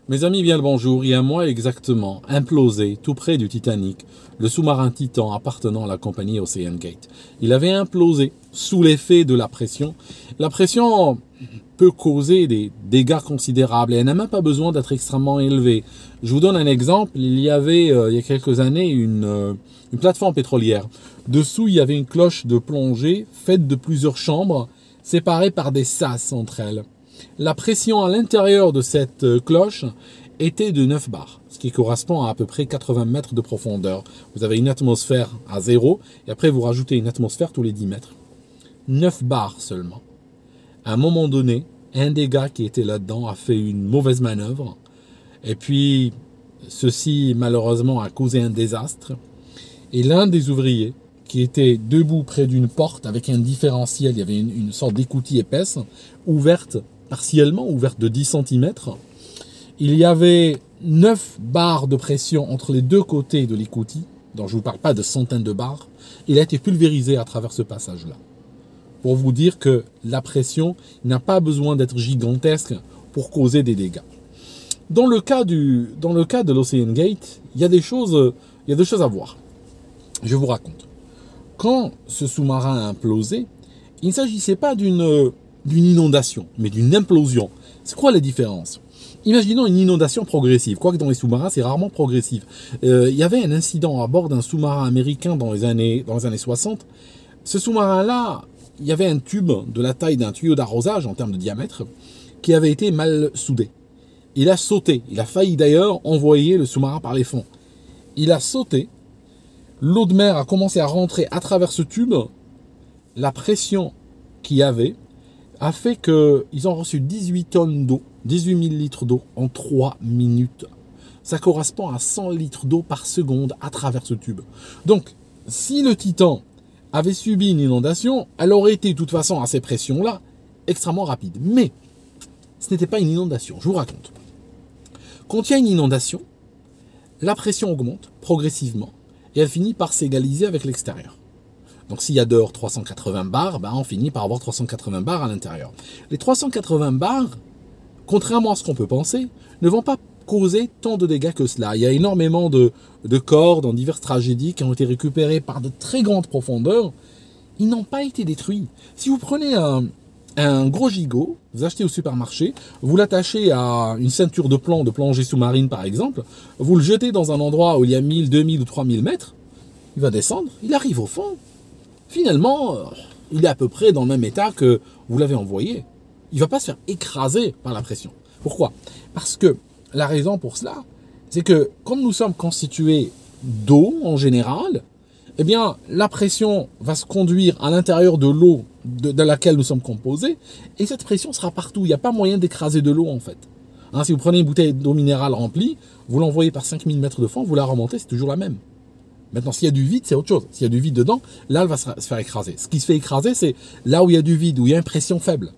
Mes amis, bien le bonjour. Il y a un mois exactement, implosé tout près du Titanic, le sous-marin Titan appartenant à la compagnie Ocean Gate. Il avait implosé sous l'effet de la pression. La pression peut causer des dégâts considérables et elle n'a même pas besoin d'être extrêmement élevée. Je vous donne un exemple. Il y avait, il y a quelques années, une plateforme pétrolière. Dessous, il y avait une cloche de plongée faite de plusieurs chambres séparées par des sas entre elles. La pression à l'intérieur de cette cloche était de 9 bars, ce qui correspond à peu près 80 mètres de profondeur. Vous avez une atmosphère à 0, et après vous rajoutez une atmosphère tous les 10 mètres. 9 bars seulement. À un moment donné, un des gars qui était là-dedans a fait une mauvaise manœuvre, et puis ceci malheureusement a causé un désastre. Et l'un des ouvriers, qui était debout près d'une porte avec un différentiel, il y avait une sorte d'écoutille épaisse, ouverte, partiellement ouverte de 10 cm. Il y avait 9 barres de pression entre les deux côtés de l'écoutille, dont je ne vous parle pas de centaines de barres. Il a été pulvérisé à travers ce passage-là. Pour vous dire que la pression n'a pas besoin d'être gigantesque pour causer des dégâts. Dans le cas de l'Ocean Gate, il y a des choses à voir. Je vous raconte. Quand ce sous-marin a implosé, il ne s'agissait pas d'une inondation, mais d'une implosion. C'est quoi la différence? Imaginons une inondation progressive, quoique dans les sous-marins, c'est rarement progressif. Il y avait un incident à bord d'un sous-marin américain dans les années 60. Ce sous-marin-là, il y avait un tube de la taille d'un tuyau d'arrosage en termes de diamètre qui avait été mal soudé. Il a sauté. Il a failli d'ailleurs envoyer le sous-marin par les fonds. Il a sauté. L'eau de mer a commencé à rentrer à travers ce tube. La pression qu'il y avait a fait qu'ils ont reçu 18 tonnes d'eau, 18 000 litres d'eau en 3 minutes. Ça correspond à 100 litres d'eau par seconde à travers ce tube. Donc, si le Titan avait subi une inondation, elle aurait été de toute façon à ces pressions-là extrêmement rapide. Mais ce n'était pas une inondation, je vous raconte. Quand il y a une inondation, la pression augmente progressivement et elle finit par s'égaliser avec l'extérieur. Donc s'il y a dehors 380 bars, on finit par avoir 380 bars à l'intérieur. Les 380 bars, contrairement à ce qu'on peut penser, ne vont pas causer tant de dégâts que cela. Il y a énormément de corps dans diverses tragédies qui ont été récupérés par de très grandes profondeurs. Ils n'ont pas été détruits. Si vous prenez un gros gigot, vous achetez au supermarché, vous l'attachez à une ceinture de plomb de plongée sous-marine par exemple, vous le jetez dans un endroit où il y a 1000, 2000 ou 3000 mètres, il va descendre, il arrive au fond. Finalement, il est à peu près dans le même état que vous l'avez envoyé. Il ne va pas se faire écraser par la pression. Pourquoi? Parce que la raison pour cela, c'est que comme nous sommes constitués d'eau en général, eh bien, la pression va se conduire à l'intérieur de l'eau de laquelle nous sommes composés, et cette pression sera partout. Il n'y a pas moyen d'écraser de l'eau en fait. Si vous prenez une bouteille d'eau minérale remplie, vous l'envoyez par 5000 mètres de fond, vous la remontez, c'est toujours la même. Maintenant, s'il y a du vide, c'est autre chose. S'il y a du vide dedans, là, elle va se faire écraser. Ce qui se fait écraser, c'est là où il y a du vide, où il y a une pression faible.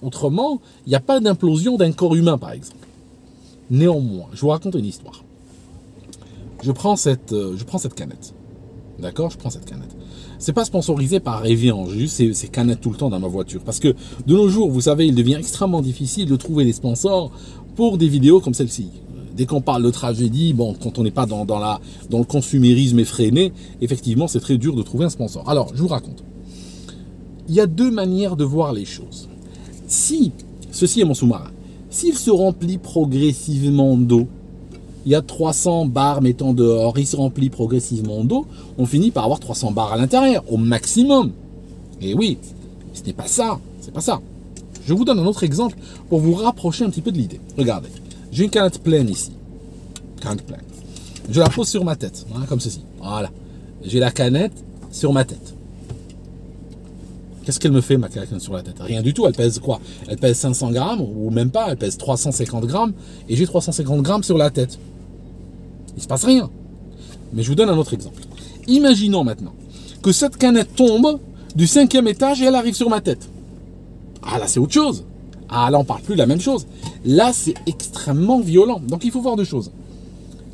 Autrement, il n'y a pas d'implosion d'un corps humain, par exemple. Néanmoins, je vous raconte une histoire. Je prends cette canette. D'accord? Je prends cette canette. C'est pas sponsorisé par Evian, j'ai juste ces canettes tout le temps dans ma voiture. Parce que de nos jours, vous savez, il devient extrêmement difficile de trouver des sponsors pour des vidéos comme celle-ci. Dès qu'on parle de tragédie, quand on n'est pas dans le consumérisme effréné, effectivement, c'est très dur de trouver un sponsor. Alors, je vous raconte. Il y a deux manières de voir les choses. Si, ceci est mon sous-marin, s'il se remplit progressivement d'eau, il y a 300 bars mettant dehors, il se remplit progressivement d'eau, on finit par avoir 300 bars à l'intérieur, au maximum. Et oui, ce n'est pas ça, c'est pas ça. Je vous donne un autre exemple pour vous rapprocher un petit peu de l'idée. Regardez. J'ai une canette pleine ici. Canette pleine. Je la pose sur ma tête, comme ceci. Voilà. J'ai la canette sur ma tête. Qu'est-ce qu'elle me fait, ma canette sur la tête? Rien du tout. Elle pèse quoi? Elle pèse 500 grammes, ou même pas. Elle pèse 350 grammes. Et j'ai 350 grammes sur la tête. Il ne se passe rien. Mais je vous donne un autre exemple. Imaginons maintenant que cette canette tombe du 5e étage et elle arrive sur ma tête. Ah là, c'est autre chose. Ah là, on ne parle plus de la même chose. Là, c'est extrêmement violent. Donc, il faut voir deux choses.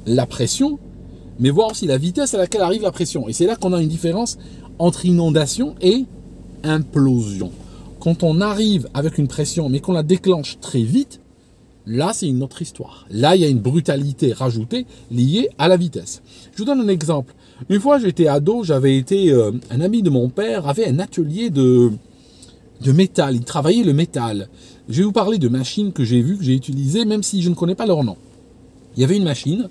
La pression, mais voir aussi la vitesse à laquelle arrive la pression. Et c'est là qu'on a une différence entre inondation et implosion. Quand on arrive avec une pression, mais qu'on la déclenche très vite, Là, c'est une autre histoire. Là, il y a une brutalité rajoutée liée à la vitesse. Je vous donne un exemple. Une fois, j'étais ado, un ami de mon père avait un atelier de métal. Il travaillait le métal. Je vais vous parler de machines que j'ai vues, que j'ai utilisées, même si je ne connais pas leur nom. Il y avait une machine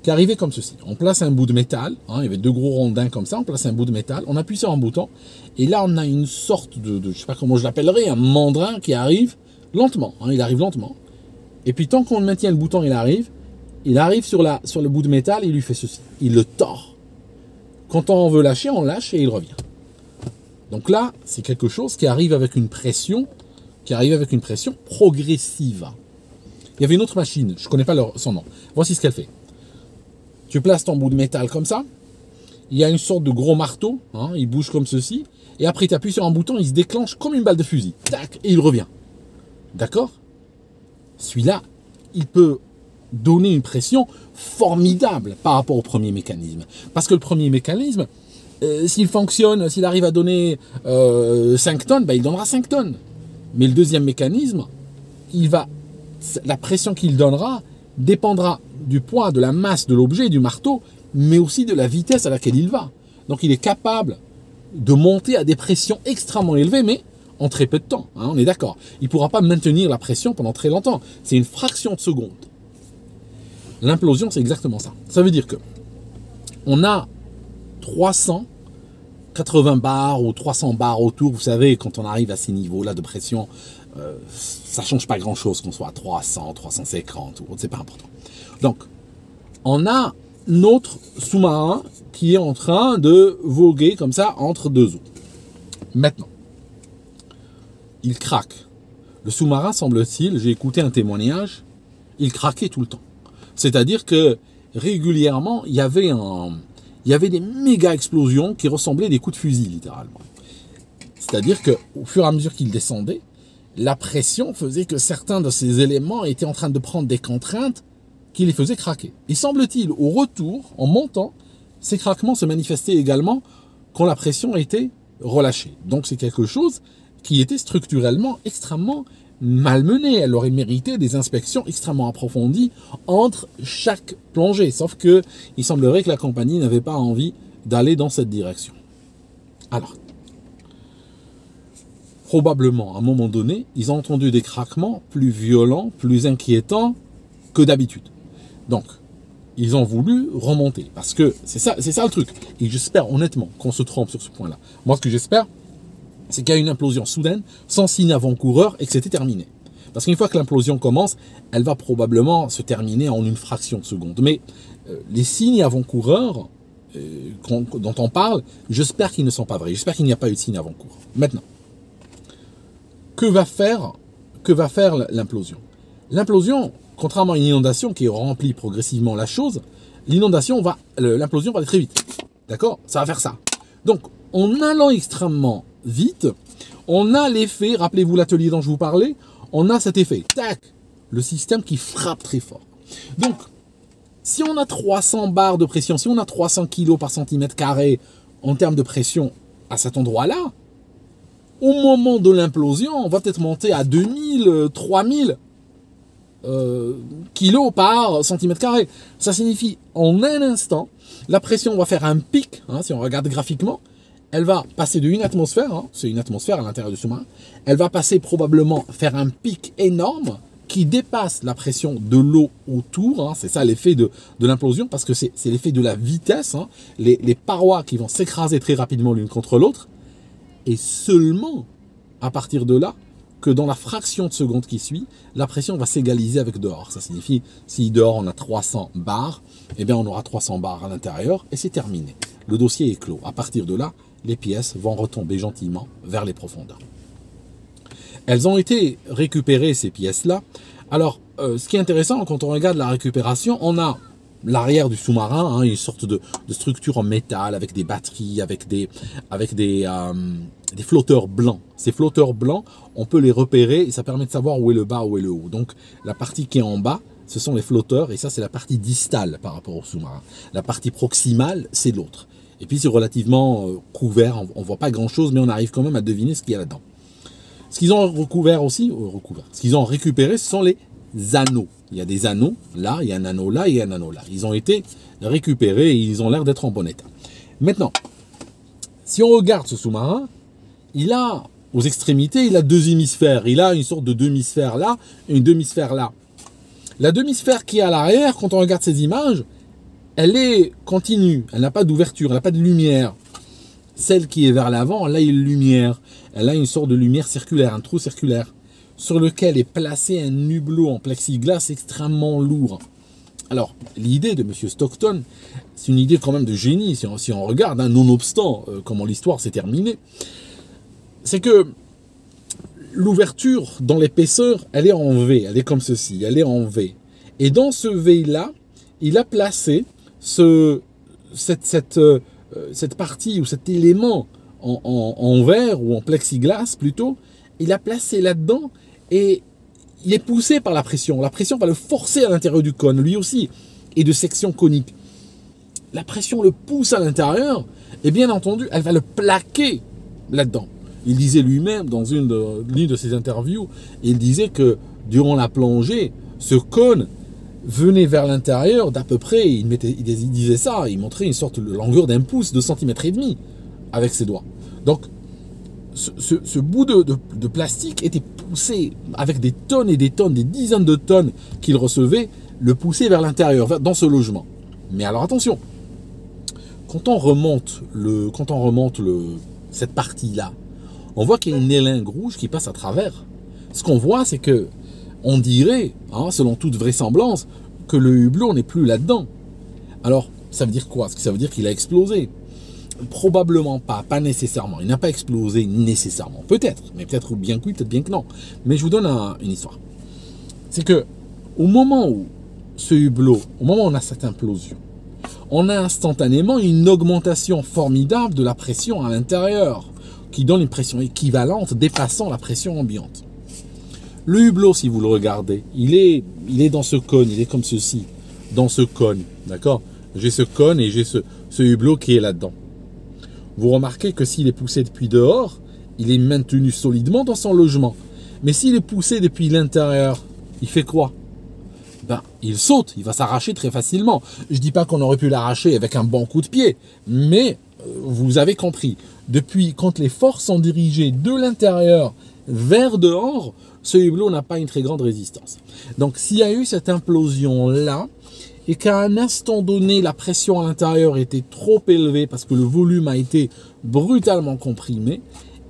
qui arrivait comme ceci. On place un bout de métal, il y avait 2 gros rondins comme ça, on place un bout de métal, on appuie sur un bouton, et là on a une sorte de je ne sais pas comment je l'appellerais, un mandrin qui arrive lentement, il arrive lentement. Et puis tant qu'on maintient le bouton, il arrive sur le bout de métal et il lui fait ceci. Il le tord. Quand on veut lâcher, on lâche et il revient. Donc là, c'est quelque chose qui arrive avec une pression, progressive. Il y avait une autre machine, je ne connais pas son nom. Voici ce qu'elle fait. Tu places ton bout de métal comme ça. Il y a une sorte de gros marteau, il bouge comme ceci. Et après, tu appuies sur un bouton, il se déclenche comme une balle de fusil. Tac, et il revient. D'accord ? Celui-là, il peut donner une pression formidable par rapport au premier mécanisme. Parce que le premier mécanisme, s'il fonctionne, s'il arrive à donner 5 tonnes, il donnera 5 tonnes. Mais le deuxième mécanisme, la pression qu'il donnera dépendra du poids, de la masse de l'objet, du marteau, mais aussi de la vitesse à laquelle il va. Donc il est capable de monter à des pressions extrêmement élevées, mais en très peu de temps, on est d'accord. Il ne pourra pas maintenir la pression pendant très longtemps. C'est une fraction de seconde. L'implosion, c'est exactement ça. Ça veut dire que on a 380 bars ou 300 bars autour. Vous savez, quand on arrive à ces niveaux-là de pression, ça ne change pas grand-chose qu'on soit à 300, 350, c'est pas important. Donc, on a notre sous-marin qui est en train de voguer comme ça entre 2 eaux. Maintenant, il craque. Le sous-marin, semble-t-il, j'ai écouté un témoignage, il craquait tout le temps. C'est-à-dire que régulièrement, il y avait des méga explosions qui ressemblaient à des coups de fusil, littéralement. C'est-à-dire qu'au fur et à mesure qu'il descendait, la pression faisait que certains de ces éléments étaient en train de prendre des contraintes qui les faisaient craquer. Et semble-t-il, au retour, en montant, ces craquements se manifestaient également quand la pression était relâchée. Donc c'est quelque chose qui était structurellement extrêmement malmenée. Elle aurait mérité des inspections extrêmement approfondies entre chaque plongée. Sauf que il semblerait que la compagnie n'avait pas envie d'aller dans cette direction. Alors, probablement, à un moment donné, ils ont entendu des craquements plus violents, plus inquiétants que d'habitude. Donc, ils ont voulu remonter. Parce que c'est ça le truc. Et j'espère honnêtement qu'on se trompe sur ce point-là. Moi, ce que j'espère, c'est qu'il y a une implosion soudaine, sans signe avant-coureur, et que c'était terminé. Parce qu'une fois que l'implosion commence, elle va probablement se terminer en une fraction de seconde. Mais les signes avant-coureurs dont on parle, j'espère qu'ils ne sont pas vrais. J'espère qu'il n'y a pas eu de signe avant-coureur. Maintenant, que va faire l'implosion? L'implosion, contrairement à une inondation qui remplit progressivement la chose, l'implosion va aller très vite. D'accord? Ça va faire ça. Donc, en allant extrêmement vite, on a l'effet, rappelez-vous l'atelier dont je vous parlais, on a cet effet, tac, le système qui frappe très fort. Donc, si on a 300 bars de pression, si on a 300 kg par centimètre carré en termes de pression à cet endroit-là, au moment de l'implosion, on va peut-être monter à 2000, 3000 kilos par centimètre carré. Ça signifie, en un instant, la pression va faire un pic, si on regarde graphiquement, elle va passer de une atmosphère, c'est une atmosphère à l'intérieur du sous-marin, elle va passer probablement faire un pic énorme qui dépasse la pression de l'eau autour, c'est ça l'effet de l'implosion, parce que c'est l'effet de la vitesse, les parois qui vont s'écraser très rapidement l'une contre l'autre, et seulement à partir de là, que dans la fraction de seconde qui suit, la pression va s'égaliser avec dehors. Ça signifie, si dehors on a 300 bars, eh bien on aura 300 bars à l'intérieur, et c'est terminé. Le dossier est clos. À partir de là, les pièces vont retomber gentiment vers les profondeurs. Elles ont été récupérées, ces pièces-là. Alors, ce qui est intéressant, quand on regarde la récupération, on a l'arrière du sous-marin, une sorte de structure en métal avec des batteries, avec des flotteurs blancs. Ces flotteurs blancs, on peut les repérer et ça permet de savoir où est le bas, où est le haut. Donc, la partie qui est en bas, ce sont les flotteurs et ça, c'est la partie distale par rapport au sous-marin. La partie proximale, c'est l'autre. Et puis, c'est relativement couvert. On ne voit pas grand-chose, mais on arrive quand même à deviner ce qu'il y a là-dedans. Ce qu'ils ont recouvert aussi, ce qu'ils ont récupéré, ce sont les anneaux. Il y a des anneaux là, il y a un anneau là, il y a un anneau là. Ils ont été récupérés et ils ont l'air d'être en bon état. Maintenant, si on regarde ce sous-marin, il a, aux extrémités, il a deux hémisphères. Il a une sorte de demi-sphère là et une demi-sphère là. La demi-sphère qui est à l'arrière, quand on regarde ces images, elle est continue. Elle n'a pas d'ouverture, elle n'a pas de lumière. Celle qui est vers l'avant, elle a une lumière. Elle a une sorte de lumière circulaire, un trou circulaire, sur lequel est placé un hublot en plexiglas extrêmement lourd. Alors, l'idée de M. Stockton, c'est une idée quand même de génie, si on regarde, hein, nonobstant comment l'histoire s'est terminée. C'est que l'ouverture dans l'épaisseur, elle est en V, elle est comme ceci, elle est en V. Et dans ce V-là, il a placé cette partie ou cet élément en verre ou en plexiglas plutôt, il a placé là-dedans et il est poussé par la pression. La pression va le forcer à l'intérieur du cône, lui aussi, et de section conique. La pression le pousse à l'intérieur et bien entendu, elle va le plaquer là-dedans. Il disait lui-même dans l'une de ses interviews, il disait que durant la plongée, ce cône venait vers l'intérieur d'à peu près, il disait ça, il montrait une sorte de longueur d'un pouce, 2,5 cm avec ses doigts. Donc, ce bout de plastique était poussé avec des tonnes et des tonnes, des dizaines de tonnes qu'il recevait, le pousser vers l'intérieur, dans ce logement. Mais alors attention, quand on remonte cette partie-là, on voit qu'il y a une élingue rouge qui passe à travers. Ce qu'on voit, c'est que on dirait, hein, selon toute vraisemblance, que le hublot n'est plus là-dedans. Alors, ça veut dire quoi? Ça veut dire qu'il a explosé. Probablement pas nécessairement. Il n'a pas explosé nécessairement. Peut-être, mais peut-être bien que oui, peut-être bien que non. Mais je vous donne une histoire. C'est que au moment où ce hublot, au moment où on a cette implosion, on a instantanément une augmentation formidable de la pression à l'intérieur, qui donne une pression équivalente dépassant la pression ambiante. Le hublot, si vous le regardez, il est dans ce cône, il est comme ceci, dans ce cône, d'accord? J'ai ce cône et j'ai ce hublot qui est là-dedans. Vous remarquez que s'il est poussé depuis dehors, il est maintenu solidement dans son logement. Mais s'il est poussé depuis l'intérieur, il fait quoi? Ben, il saute, il va s'arracher très facilement. Je ne dis pas qu'on aurait pu l'arracher avec un bon coup de pied, mais vous avez compris. Depuis, quand les forces sont dirigées de l'intérieur vers dehors, ce hublot n'a pas une très grande résistance. Donc, s'il y a eu cette implosion-là, et qu'à un instant donné, la pression à l'intérieur était trop élevée parce que le volume a été brutalement comprimé,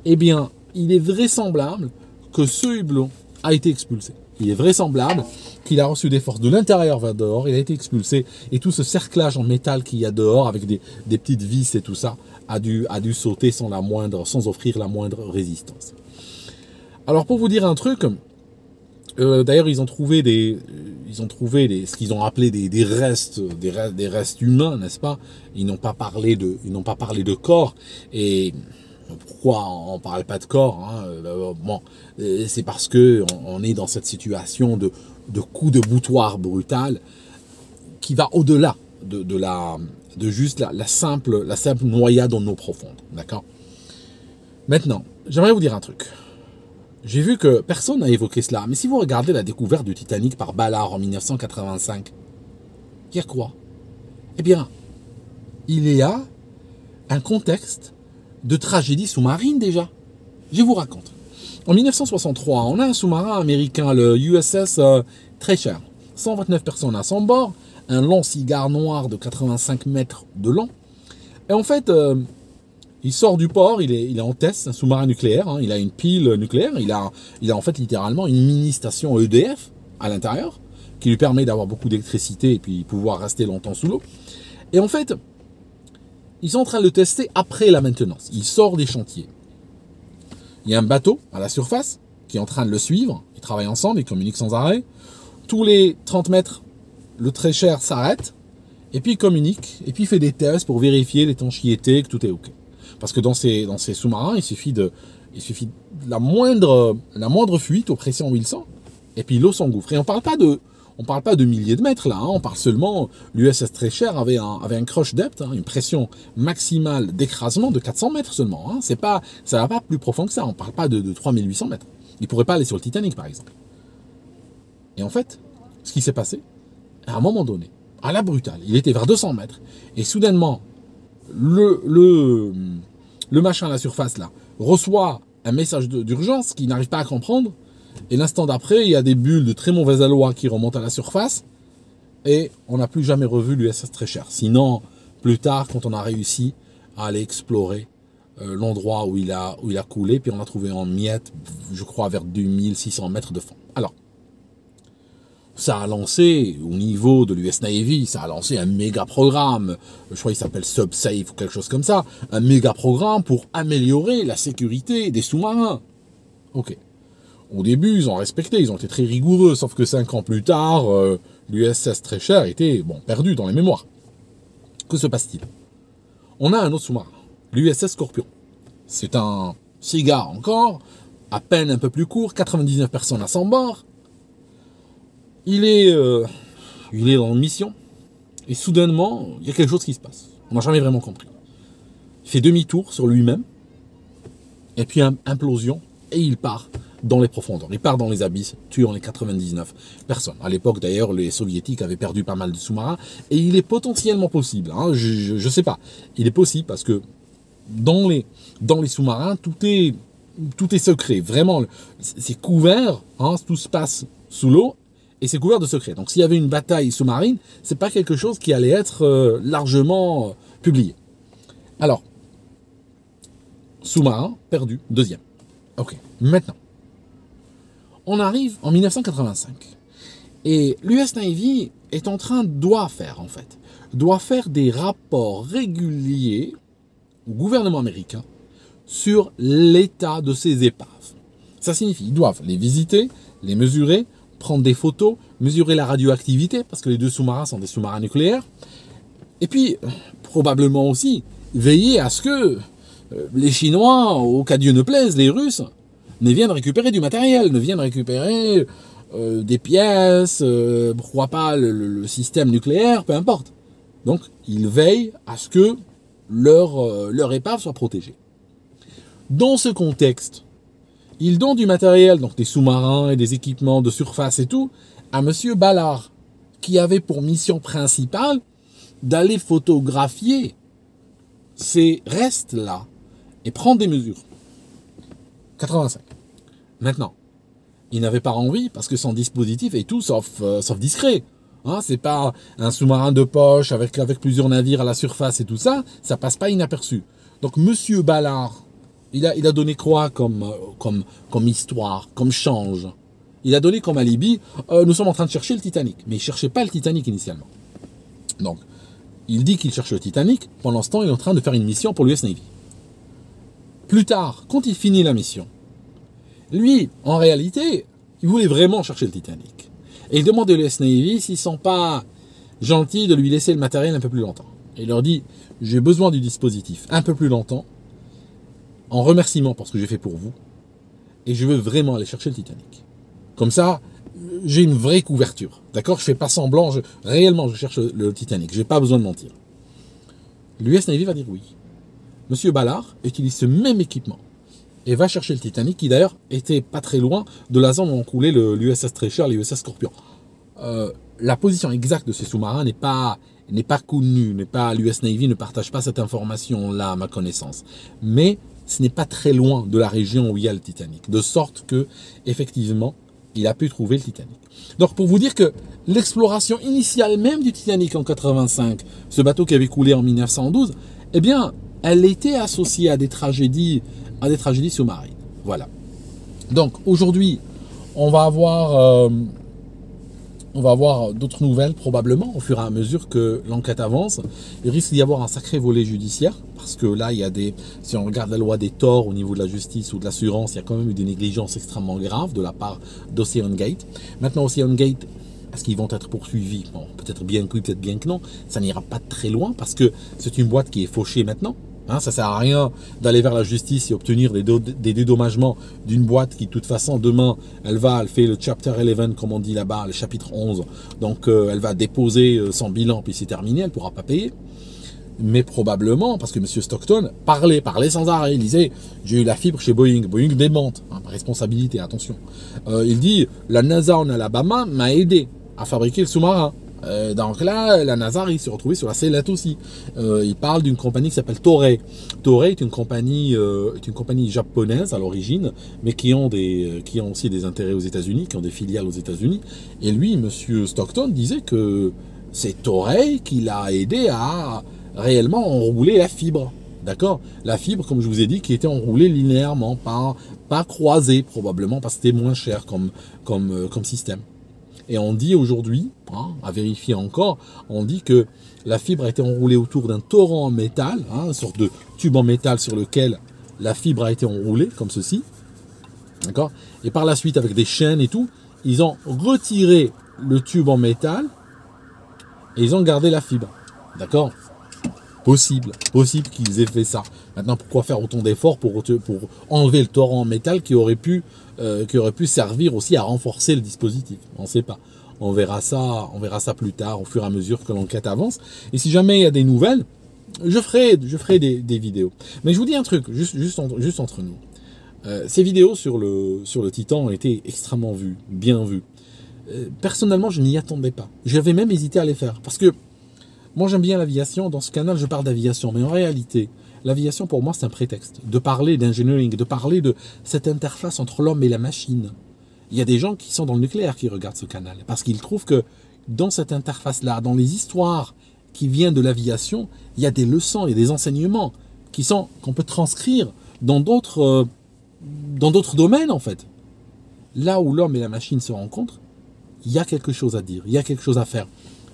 eh bien, il est vraisemblable que ce hublot a été expulsé. Il est vraisemblable qu'il a reçu des forces de l'intérieur vers dehors, il a été expulsé, et tout ce cerclage en métal qu'il y a dehors, avec des petites vis et tout ça, a dû sauter sans offrir la moindre résistance. Alors, pour vous dire un truc, d'ailleurs, ils ont trouvé ce qu'ils ont appelé des restes humains, n'est-ce pas? Ils n'ont pas parlé de corps. Et pourquoi on parle pas de corps, hein? Bon, c'est parce que on est dans cette situation de coup de boutoir brutal qui va au-delà de juste la simple noyade en eau profonde, d'accord? Maintenant, j'aimerais vous dire un truc. J'ai vu que personne n'a évoqué cela, mais si vous regardez la découverte du Titanic par Ballard en 1985, il y a quoi? Eh bien, il y a un contexte de tragédie sous-marine déjà. Je vous raconte. En 1963, on a un sous-marin américain, le USS Treasure. 129 personnes à son bord, un long cigare noir de 85 mètres de long. Et en fait, il sort du port, il est en test, un sous-marin nucléaire, hein, il a une pile nucléaire, il a en fait littéralement une mini-station EDF à l'intérieur, qui lui permet d'avoir beaucoup d'électricité et puis pouvoir rester longtemps sous l'eau. Et en fait, ils sont en train de le tester après la maintenance. Il sort des chantiers. Il y a un bateau à la surface qui est en train de le suivre, ils travaillent ensemble, ils communiquent sans arrêt. Tous les 30 mètres, le Treasure s'arrête, et puis il communique, et puis il fait des tests pour vérifier l'étanchéité, que tout est OK. Parce que dans ces sous-marins, il suffit de la moindre fuite aux pressions 1100, et puis l'eau s'engouffre. Et on parle pas de milliers de mètres là, hein, on parle seulement, l'USS Treasure avait un crush depth, hein, une pression maximale d'écrasement de 400 mètres seulement. Hein, ça va pas plus profond que ça, on parle pas de 3800 mètres. Il pourrait pas aller sur le Titanic par exemple. Et en fait, ce qui s'est passé, à un moment donné, à la brutale, il était vers 200 mètres, et soudainement, le machin à la surface, là, reçoit un message d'urgence qu'il n'arrive pas à comprendre, et l'instant d'après, il y a des bulles de très mauvais aloi qui remontent à la surface, et on n'a plus jamais revu l'USS Treasure. Sinon, plus tard, quand on a réussi à aller explorer l'endroit où il a coulé, puis on l'a trouvé en miettes, je crois, vers 2600 mètres de fond. Alors, ça a lancé, au niveau de l'US Navy, ça a lancé un méga programme, je crois qu'il s'appelle SubSafe ou quelque chose comme ça, un méga programme pour améliorer la sécurité des sous-marins. Ok. Au début, ils ont respecté, ils ont été très rigoureux, sauf que 5 ans plus tard, l'USS Treasure était, perdu dans les mémoires. Que se passe-t-il? On a un autre sous-marin, l'USS Scorpion. C'est un cigare encore, à peine un peu plus court, 99 personnes à son bord. Il est dans une mission, et soudainement, il y a quelque chose qui se passe. On n'a jamais vraiment compris. Il fait demi-tour sur lui-même, et puis implosion, et il part dans les profondeurs. Il part dans les abysses, tuant les 99 personnes. À l'époque, d'ailleurs, les soviétiques avaient perdu pas mal de sous-marins, et il est potentiellement possible, je sais pas, il est possible parce que dans les sous-marins, tout est secret, vraiment, c'est couvert, tout se passe sous l'eau, et c'est couvert de secrets. Donc s'il y avait une bataille sous-marine, c'est pas quelque chose qui allait être largement publié. Alors, sous-marin perdu, deuxième. Ok, maintenant, on arrive en 1985. Et l'US Navy doit faire des rapports réguliers au gouvernement américain sur l'état de ces épaves. Ça signifie qu'ils doivent les visiter, les mesurer, prendre des photos, mesurer la radioactivité, parce que les deux sous-marins sont des sous-marins nucléaires, et puis, probablement aussi, veiller à ce que les Chinois, au cas Dieu ne plaise, les Russes, ne viennent récupérer du matériel, ne viennent récupérer des pièces, pourquoi pas le système nucléaire, peu importe. Donc, ils veillent à ce que leur épave soit protégée. Dans ce contexte, ils donnent du matériel, donc des sous-marins et des équipements de surface et tout, à M. Ballard, qui avait pour mission principale d'aller photographier ces restes-là et prendre des mesures. 85. Maintenant, il n'avait pas envie parce que son dispositif est tout sauf discret. C'est pas un sous-marin de poche avec plusieurs navires à la surface et tout ça, ça passe pas inaperçu. Donc Monsieur Ballard, il a donné quoi comme histoire, comme change? Il a donné comme alibi, nous sommes en train de chercher le Titanic. Mais il ne cherchait pas le Titanic initialement. Donc, il dit qu'il cherche le Titanic, pendant ce temps, il est en train de faire une mission pour l'US Navy. Plus tard, quand il finit la mission, lui, en réalité, il voulait vraiment chercher le Titanic. Et il demande à l'US Navy s'ils ne sont pas gentils de lui laisser le matériel un peu plus longtemps. Et il leur dit, j'ai besoin du dispositif un peu plus longtemps, en remerciement pour ce que j'ai fait pour vous, et je veux vraiment aller chercher le Titanic. Comme ça, j'ai une vraie couverture, d'accord? Je fais pas semblant, réellement je cherche le Titanic, j'ai pas besoin de mentir. L'US Navy va dire oui. Monsieur Ballard utilise ce même équipement et va chercher le Titanic, qui d'ailleurs était pas très loin de la zone où ont coulé l'USS Treasure et l'USS Scorpion. La position exacte de ces sous-marins n'est pas connue, l'US Navy ne partage pas cette information-là à ma connaissance. Mais ce n'est pas très loin de la région où il y a le Titanic, de sorte que, effectivement, il a pu trouver le Titanic. Donc, pour vous dire que l'exploration initiale même du Titanic en 85, ce bateau qui avait coulé en 1912, eh bien, elle était associée à des tragédies sous-marines. Voilà. Donc, aujourd'hui, on va avoir d'autres nouvelles probablement au fur et à mesure que l'enquête avance. Il risque d'y avoir un sacré volet judiciaire parce que là, si on regarde la loi des torts au niveau de la justice ou de l'assurance, il y a quand même eu des négligences extrêmement graves de la part d'OceanGate. Maintenant, OceanGate, est-ce qu'ils vont être poursuivis? Bon, peut-être bien que oui, peut-être bien que non. Ça n'ira pas très loin parce que c'est une boîte qui est fauchée maintenant. Ça sert à rien d'aller vers la justice et obtenir des dédommagements d'une boîte qui, de toute façon, demain, elle fait le chapter 11, comme on dit là-bas, le chapitre 11. Donc, elle va déposer son bilan, puis c'est terminé, elle ne pourra pas payer. mais probablement parce que M. Stockton parlait sans arrêt. Il disait, j'ai eu la fibre chez Boeing. Boeing démente, hein, responsabilité, attention. Il dit, la NASA en Alabama m'a aidé à fabriquer le sous-marin. Donc là, la NASA il s'est retrouvée sur la sellette aussi. Il parle d'une compagnie qui s'appelle Toray. Toray est une compagnie japonaise à l'origine, mais qui ont aussi des intérêts aux États-Unis, qui ont des filiales aux États-Unis. Et lui, M. Stockton disait que c'est Toray qui l'a aidé à réellement enrouler la fibre. D'accord? La fibre, comme je vous ai dit, qui était enroulée linéairement, pas croisée probablement, parce que c'était moins cher comme système. Et on dit aujourd'hui, hein, à vérifier encore, on dit que la fibre a été enroulée autour d'un torrent en métal, hein, une sorte de tube en métal sur lequel la fibre a été enroulée, comme ceci. D'accord? Et par la suite, avec des chaînes et tout, ils ont retiré le tube en métal et ils ont gardé la fibre. D'accord? Possible qu'ils aient fait ça. Maintenant, pourquoi faire autant d'efforts pour enlever le torrent en métal qui aurait pu servir aussi à renforcer le dispositif? On ne sait pas. On verra ça plus tard, au fur et à mesure que l'enquête avance. Et si jamais il y a des nouvelles, je ferai des vidéos. Mais je vous dis un truc, juste entre nous. Ces vidéos sur le Titan ont été extrêmement vues, bien vues. Personnellement, je n'y attendais pas. J'avais même hésité à les faire. Parce que moi, j'aime bien l'aviation. Dans ce canal, je parle d'aviation. Mais en réalité, l'aviation, pour moi, c'est un prétexte. De parler d'engineering, de parler de cette interface entre l'homme et la machine. Il y a des gens qui sont dans le nucléaire qui regardent ce canal. Parce qu'ils trouvent que dans cette interface-là, dans les histoires qui viennent de l'aviation, il y a des leçons et des enseignements qu'on peut transcrire dans d'autres domaines, en fait. Là où l'homme et la machine se rencontrent, il y a quelque chose à dire, il y a quelque chose à faire.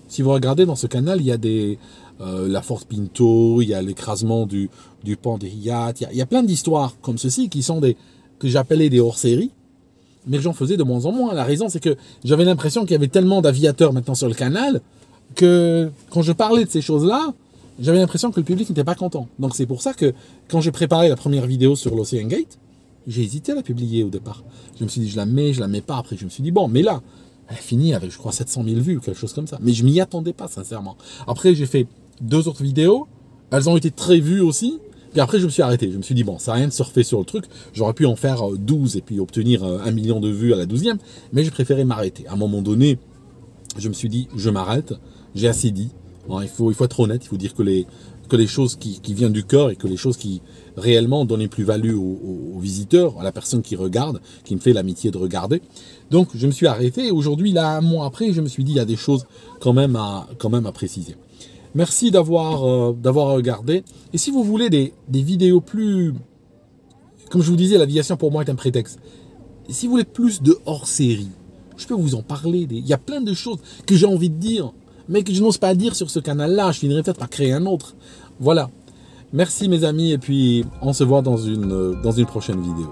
Si vous regardez dans ce canal, il y a la Ford Pinto, il y a l'écrasement du pont des Hiyat, il y a plein d'histoires comme ceci qui sont que j'appelais des hors-séries, mais que j'en faisais de moins en moins. La raison, c'est que j'avais l'impression qu'il y avait tellement d'aviateurs maintenant sur le canal que quand je parlais de ces choses-là, j'avais l'impression que le public n'était pas content. Donc c'est pour ça que quand j'ai préparé la première vidéo sur l'Ocean Gate, j'ai hésité à la publier au départ. Je me suis dit, je la mets pas. Après, je me suis dit, bon, mais là, elle a fini avec, je crois, 700 000 vues, quelque chose comme ça. Mais je m'y attendais pas, sincèrement. Après, j'ai fait 2 autres vidéos. Elles ont été très vues aussi. Puis après, je me suis arrêté. Je me suis dit, bon, ça n'a rien de surfer sur le truc. J'aurais pu en faire 12 et puis obtenir 1 million de vues à la 12e. Mais j'ai préféré m'arrêter. À un moment donné, je me suis dit, je m'arrête. J'ai assez dit. Il faut être honnête. Il faut dire que les choses qui viennent du cœur et que les choses qui réellement donnent une plus-value aux visiteurs, à la personne qui regarde, qui me fait l'amitié de regarder. Donc, je me suis arrêté. Et aujourd'hui, là, un mois après, je me suis dit, il y a des choses quand même à préciser. Merci d'avoir regardé. Et si vous voulez des vidéos plus... Comme je vous disais, l'aviation pour moi est un prétexte. Et si vous voulez plus de hors-série, je peux vous en parler. Il y a plein de choses que j'ai envie de dire, mais que je n'ose pas dire sur ce canal-là. Je finirai peut-être par créer un autre. Voilà. Merci mes amis, et puis on se voit dans une prochaine vidéo.